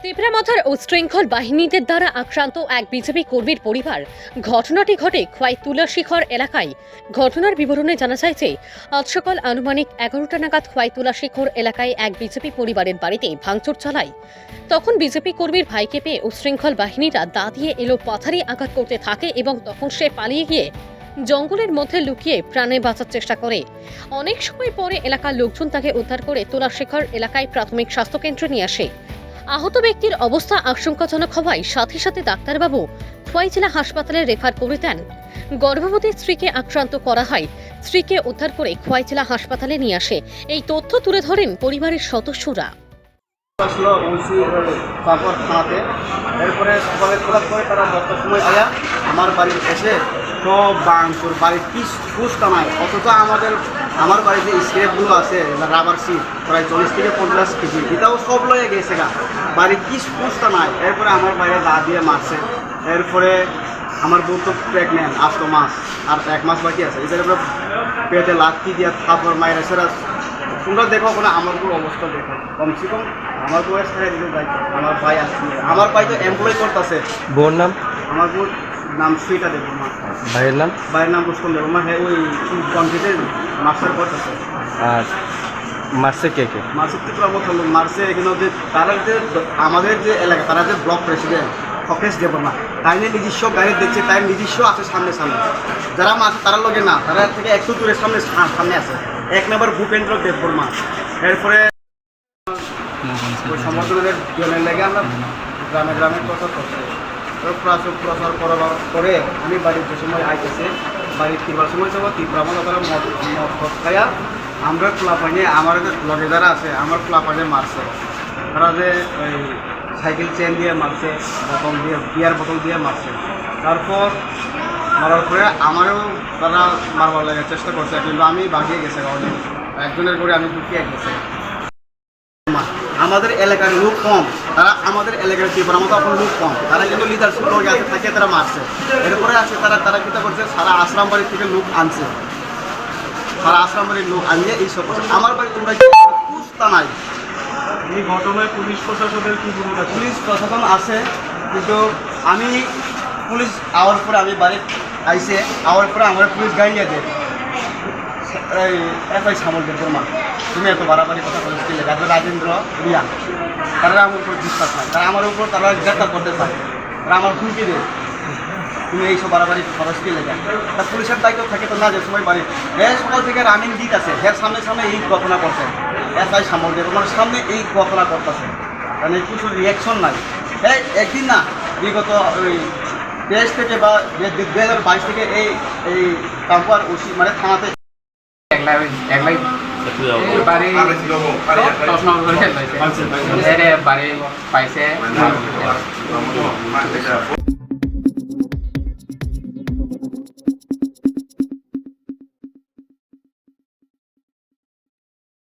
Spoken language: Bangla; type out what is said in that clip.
তিপ্রামাথার উচ্ছৃঙ্খল বাহিনীদের দ্বারা আক্রান্ত এক বিজেপি কর্মীর পরিবার। ঘটনাটি ঘটে খোয়াই তুলাশিখর এলাকায়। ঘটনার বিবরণে জানা যায় যে আজ সকাল আনুমানিক 11টা নাগাদ খোয়াই তুলাশিখর এলাকায় এক বিজেপি পরিবারের বাড়িতে ভাঙচুর চালায়। তখন বিজেপি কর্মীর ভাইকে পেয়ে উচ্ছৃঙ্খল বাহিনীরা দা দিয়ে এলো পাথারি আঘাত করতে থাকে এবং তখন সে পালিয়ে গিয়ে জঙ্গলের মধ্যে লুকিয়ে প্রাণে বাঁচার চেষ্টা করে। অনেক সময় পরে এলাকার লোকজন তাকে উদ্ধার করে তুলাশিখর এলাকায় প্রাথমিক স্বাস্থ্যকেন্দ্রে নিয়ে আসে। আহত ব্যক্তির অবস্থা আশঙ্কাজনক হওয়ায় সাথে সাথে ডাক্তারবাবু খোয়াই জেলা হাসপাতালে রেফার করে দেন। গর্ভবতী স্ত্রীকে আক্রান্ত করা হয়। স্ত্রীকে উদ্ধার করে খোয়াই জেলা হাসপাতালে নিয়ে আসে। এই তথ্য তুলে ধরেন পরিবারের সদস্যরা। তারপর থানাতে এরপরে সকালে খোলা করে তারা 10টার সময় আয়া আমার বাড়ি এসে সব বাংপুর বাড়ির পুষ কামায়। অথচ আমার বাড়িতে স্ক্রেপগুলো আছে রাবার সিট প্রায় 40 থেকে 50 কেজি, এটাও সব লয়ে গেছে গা। বাড়ির পুষ কামায়। এরপরে আমার বাইরে দা দিয়ে মারছে। এরপরে আমার বউ তো প্রেগনেন্ট 8 মাস, আর 1 মাস বাকি আছে। এদের উপরে পেটে লাঠি দিয়ে থাপড় মায়ের সেরা তোমরা দেখো কোনো আমার কোনো অবস্থা দেখো। কমসে কম আমার বউয়ের ছেড়ে দিতে যাই। আমার ভাই আসছে, আমার ভাই তো এমপ্লয় করতেছে। বোর নাম? আমার বউর নাম সুইটা দেবো মা। ভাইয়ের নাম? ভাইয়ের নাম পুষ্পন দেবো মা। হ্যাঁ, ওই কম্পিউটার মাস্টার করতেছে। আর মারছে কে কে? মার্চে ত্রিপুরা মতো মার্চে এখানে যে তারা যে আমাদের যে এলাকা তারা যে ব্লক প্রেসিডেন্ট অফিস দেবো না, তাই নিয়ে নিজস্ব গাড়ি দেখছে, তাই নিজস্ব আছে সামনে যারা মারছে তারা লগে না, তারা থেকে একটু দূরে সামনে আছে। 1 নম্বর ভূপেন্দ্র দেববর্মা। এরপরে ওই সমর্থনের জনের লেগে আমরা গ্রামে গ্রামে প্রচার করছি। প্রচার করার পরে আমি বাড়ির যে সময় আইতেছে, বাড়ি ফিরবার সময় যাবো তিপ্রামা তারা মদ খাইয়া আমরা খোলা পাইনি। আমার লগে যারা আছে আমার খোলা পাইনে মারছে। তারা যে ওই সাইকেল চেন দিয়ে মারছে, বোতল দিয়ে বিয়ার বোতল দিয়ে মারছে। তারপর মারার পরে আমারও তারা মারবার লাগার চেষ্টা করছে, কিন্তু আমি বাগিয়ে গেছে। একজনের করে আমি ঢুকিয়ে গেছে। আমাদের এলাকার লোক কম, তারা আমাদের এলাকার ত্রিপুরার মতো এখন লোক কম, তারা কিন্তু লিডারশিপ লোক আছে থাকে, তারা মারছে। এরপরে আছে তারা কী করছে, সারা আশ্রাম বাড়ি থেকে লোক আনছে। সারা আশ্রাম বাড়ির লোক আনিয়ে এইসব করছে। আমার বাড়ি তোমরা বুঝতা নাই। এই ঘটনায় পুলিশ প্রশাসনের কি ভূমিকা? পুলিশ প্রশাসন আছে, কিন্তু আমি পুলিশ আওয়ার পরে আমি বাড়ি আইসে আওয়ার পরে আমার পুলিশ গাইয়ে দেয় এই এফআই সামলদের বর্মা, তুমি এত বাড়াবাড়ি কথা বলে কি লেখা রাজেন্দ্র রিয়া, তারা আমার উপর বিশ্বাস নাই, তারা আমার উপর তারা গ্রেপ্তার করতে চায়, তারা আমার হুমকি দেয় তুমি এইসব বাড়াবাড়ি খরচ কি লেখা। তা পুলিশের দায়িত্ব থাকে তো না, যে সময় বাড়ি সকাল থেকে রানিং দিক আছে, এর সামনে এই ঘটনা করছে। এফআই সামলদের বর্মার সামনে এই ঘটনা করতেছে, কারণ এই কিছু রিয়াকশন নাই। একদিন না, বিগত ওই 23 থেকে বা 2022 থেকে এই কাম্পার ওসি মানে থানাতে বাড়ি পাইছে